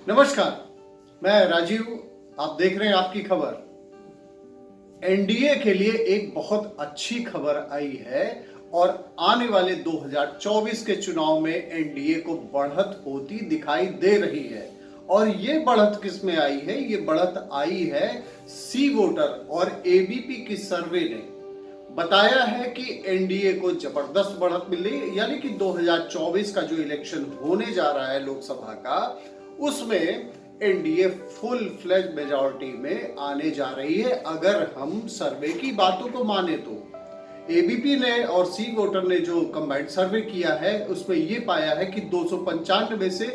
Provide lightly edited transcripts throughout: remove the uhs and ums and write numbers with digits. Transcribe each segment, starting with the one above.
नमस्कार, मैं राजीव। आप देख रहे हैं आपकी खबर। एनडीए के लिए एक बहुत अच्छी खबर आई है और आने वाले 2024 के चुनाव में एनडीए को बढ़त होती दिखाई दे रही है। और ये बढ़त किस में आई है? ये बढ़त आई है सी वोटर और एबीपी की सर्वे ने बताया है कि एनडीए को जबरदस्त बढ़त मिली, यानी कि 2024 का जो इलेक्शन होने जा रहा है लोकसभा का, उसमें एनडीए फुल फ्लेज मेजॉरिटी में आने जा रही है अगर हम सर्वे की बातों को माने तो। एबीपी ने और सी वोटर ने जो कंबाइंड सर्वे किया है उसमें यह पाया है कि 295 से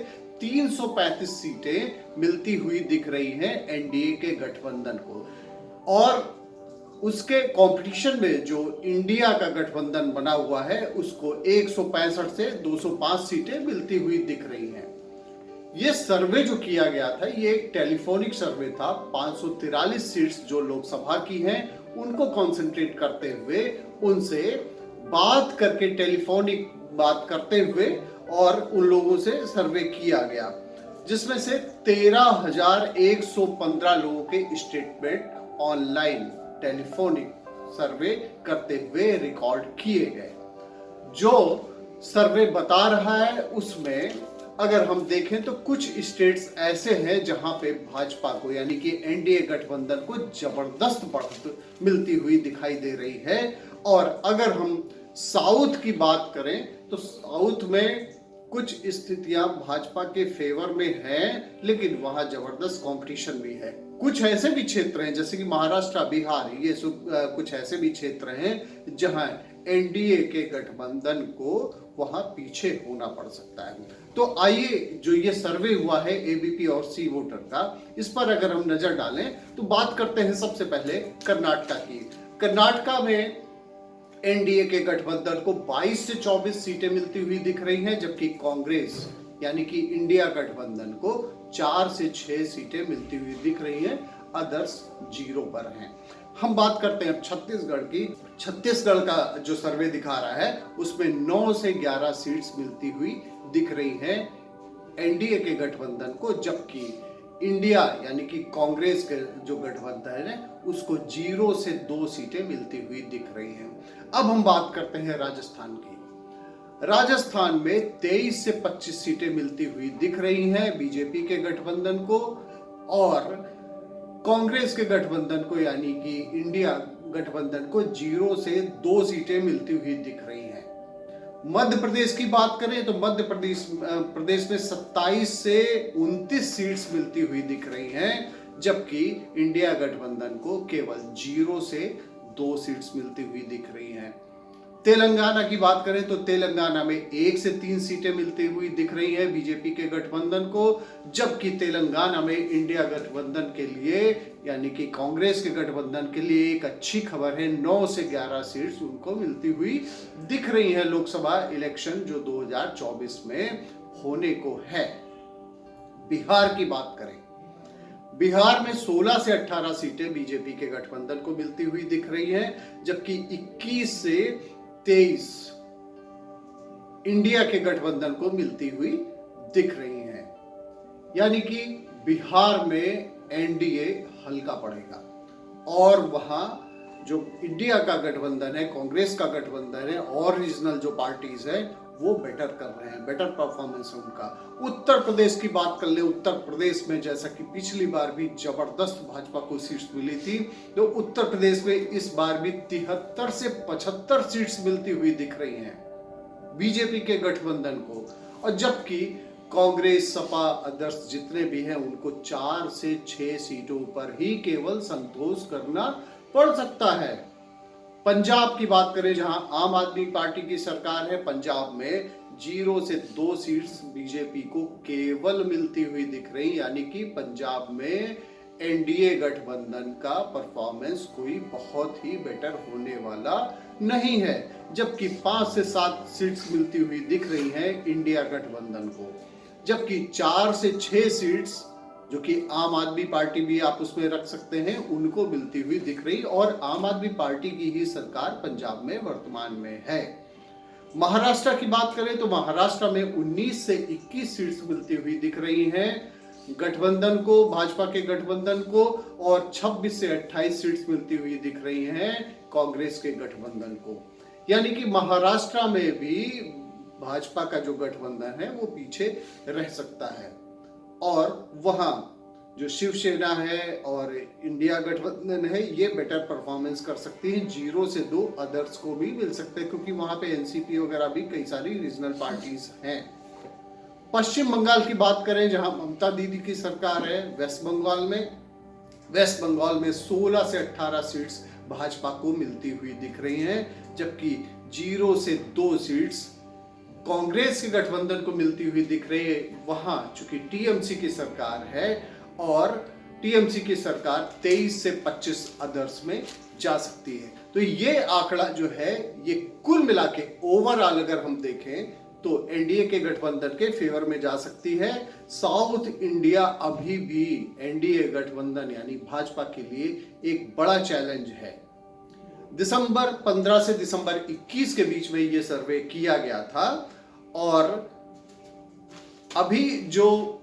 335 सीटें मिलती हुई दिख रही हैं एनडीए के गठबंधन को। और उसके कंपटीशन में जो इंडिया का गठबंधन बना हुआ है उसको 165 से 205 सीटें मिलती हुई दिख रही हैं। ये सर्वे जो किया गया था ये एक टेलीफोनिक सर्वे था। 543 सीट्स जो लोकसभा की हैं उनको कंसंट्रेट करते हुए उनसे बात करके, टेलीफोनिक बात करते हुए और उन लोगों से सर्वे किया गया, जिसमें से 13,115 लोगों के स्टेटमेंट ऑनलाइन टेलीफोनिक सर्वे करते हुए रिकॉर्ड किए गए। जो सर्वे बता रहा है उसमें अगर हम देखें तो कुछ स्टेट्स ऐसे हैं जहां पे भाजपा को, यानी कि एनडीए गठबंधन को जबरदस्त बढ़त मिलती हुई दिखाई दे रही है। और अगर हम साउथ की बात करें तो साउथ में कुछ स्थितियां भाजपा के फेवर में हैं, लेकिन वहां जबरदस्त कंपटीशन भी है। कुछ ऐसे भी क्षेत्र हैं जैसे कि महाराष्ट्र, बिहार, ये कुछ ऐसे भी क्षेत्र हैं जहां एनडीए के गठबंधन को वहां पीछे होना पड़ सकता है। तो आइए, जो ये सर्वे हुआ है एबीपी और सी वोटर का, इस पर अगर हम नजर डालें तो बात करते हैं सबसे पहले कर्नाटका की। कर्नाटका में एनडीए के गठबंधन को 22 से 24 सीटें मिलती हुई दिख रही हैं, जबकि कांग्रेस यानी कि इंडिया गठबंधन को 4 से 6 सीटें मिलती हुई दिख रही हैं। अदर्स जीरो पर हैं। हम बात करते हैं अब छत्तीसगढ़ की। छत्तीसगढ़ का जो सर्वे दिखा रहा है उसमें 9 से 11 सीट्स मिलती हुई दिख रही हैं एनडीए के गठबंधन को, जबकि इंडिया यानी कि कांग्रेस के जो गठबंधन है उसको 0 से 2 सीटें मिलती हुई दिख रही हैं। अब हम बात करते हैं राजस्थान की। राजस्थान में 23 से 25 सीटें मिलती हुई दिख रही हैं बीजेपी के गठबंधन को, और कांग्रेस के गठबंधन को यानी कि इंडिया गठबंधन को 0 से 2 सीटें मिलती हुई दिख रही हैं। मध्य प्रदेश की बात करें तो मध्य प्रदेश में 27 से 29 सीट्स मिलती हुई दिख रही हैं, जबकि इंडिया गठबंधन को केवल 0 से 2 सीट्स मिलती हुई दिख रही हैं। तेलंगाना की बात करें तो तेलंगाना में 1 से 3 सीटें मिलती हुई दिख रही हैं बीजेपी के गठबंधन को, जबकि तेलंगाना में इंडिया गठबंधन के लिए यानी कि कांग्रेस के गठबंधन के लिए एक अच्छी खबर है, 9 से 11 सीट्स उनको मिलती हुई दिख रही है लोकसभा इलेक्शन जो 2024 में होने को है। बिहार की बात करें, बिहार में 16 से 18 सीटें बीजेपी के गठबंधन को मिलती हुई दिख रही हैं, जबकि 21 से 23 इंडिया के गठबंधन को मिलती हुई दिख रही हैं। यानी कि बिहार में एनडीए हल्का पड़ेगा और वहां जो इंडिया का गठबंधन है, कांग्रेस का गठबंधन है और रीजनल जो पार्टीज है वो बेटर कर रहे हैं, बेटर परफॉर्मेंस है उनका। उत्तर प्रदेश की बात कर ले, उत्तर प्रदेश में जैसा कि पिछली बार भी जबरदस्त भाजपा को सीट्स मिली थी, तो उत्तर प्रदेश में इस बार भी 73 से 75 सीट्स मिलती हुई दिख रही हैं बीजेपी के गठबंधन को, और जबकि कांग्रेस, सपा, अदर्स जितने भी हैं उनको 4 से 6 सीटों पर ही केवल संतोष करना पड़ सकता है। पंजाब की बात करें जहां आम आदमी पार्टी की सरकार है, पंजाब में 0 से 2 सीट्स बीजेपी को केवल मिलती हुई दिख रही, यानी कि पंजाब में एनडीए गठबंधन का परफॉर्मेंस कोई बहुत ही बेटर होने वाला नहीं है, जबकि 5 से 7 सीट्स मिलती हुई दिख रही हैं इंडिया गठबंधन को, जबकि 4 से 6 सीट्स जो कि आम आदमी पार्टी भी आप उसमें रख सकते हैं उनको मिलती हुई दिख रही, और आम आदमी पार्टी की ही सरकार पंजाब में वर्तमान में है। महाराष्ट्र की बात करें तो महाराष्ट्र में 19 से 21 सीट्स मिलती हुई दिख रही हैं, गठबंधन को, भाजपा के गठबंधन को, और 26 से 28 सीट्स मिलती हुई दिख रही हैं कांग्रेस के गठबंधन को। यानी कि महाराष्ट्र में भी भाजपा का जो गठबंधन है वो पीछे रह सकता है, और वहां जो शिवसेना है और इंडिया गठबंधन है ये बेटर परफॉर्मेंस कर सकती है। 0 से 2 अदर्स को भी मिल सकते हैं, क्योंकि वहां पे एनसीपी वगैरह भी कई सारी रीजनल पार्टीज हैं। पश्चिम बंगाल की बात करें, जहां ममता दीदी की सरकार है, वेस्ट बंगाल में 16 से 18 सीट्स भाजपा को मिलती हुई दिख रही हैं, जबकि 0 से 2 सीट्स कांग्रेस के गठबंधन को मिलती हुई दिख रही है। वहां चूंकि टीएमसी की सरकार है और टीएमसी की सरकार 23 से 25 अदर्स में जा सकती है। तो ये आंकड़ा जो है ये कुल मिला के ओवरऑल अगर हम देखें तो एनडीए के गठबंधन के फेवर में जा सकती है। साउथ इंडिया अभी भी एनडीए गठबंधन यानी भाजपा के लिए एक बड़ा चैलेंज है। दिसंबर 15 से दिसंबर 21 के बीच में ये सर्वे किया गया था, और अभी जो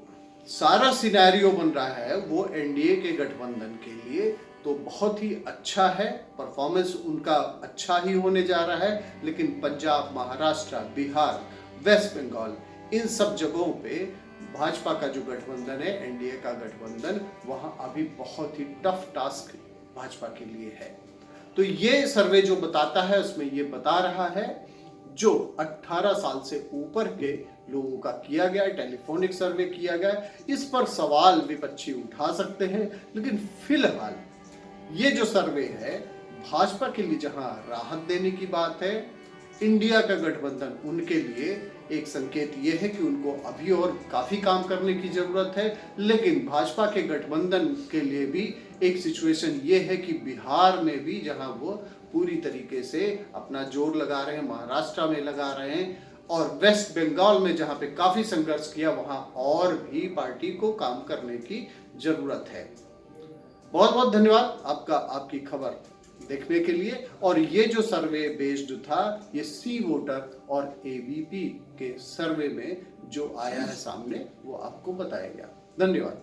सारा सिनेरियो बन रहा है वो एनडीए के गठबंधन के लिए तो बहुत ही अच्छा है, परफॉर्मेंस उनका अच्छा ही होने जा रहा है। लेकिन पंजाब, महाराष्ट्र, बिहार, वेस्ट बंगाल, इन सब जगहों पे भाजपा का जो गठबंधन है, एनडीए का गठबंधन, वहां अभी बहुत ही टफ टास्क भाजपा के लिए है। तो ये सर्वे जो बताता है उसमें ये बता रहा है जो 18 साल से ऊपर के लोगों का किया गया है, टेलीफोनिक सर्वे किया गया है। इस पर सवाल विपक्षी उठा सकते हैं, लेकिन फिलहाल ये जो सर्वे है भाजपा के लिए जहां राहत देने की बात है, इंडिया का गठबंधन उनके लिए एक संकेत ये है कि उनको अभी और काफी काम करने की जरूरत है। लेकिन भाजपा के गठबंधन के लिए भी एक सिचुएशन ये है कि बिहार में भी जहां वो पूरी तरीके से अपना जोर लगा रहे हैं, महाराष्ट्र में लगा रहे हैं, और वेस्ट बंगाल में जहां पे काफी संघर्ष किया वहां और भी पार्टी को काम करने की जरूरत है। बहुत बहुत धन्यवाद आपका, आपकी खबर देखने के लिए। और ये जो सर्वे बेस्ड था ये सी वोटर और एबीपी के सर्वे में जो आया है सामने वो आपको बताया गया। धन्यवाद।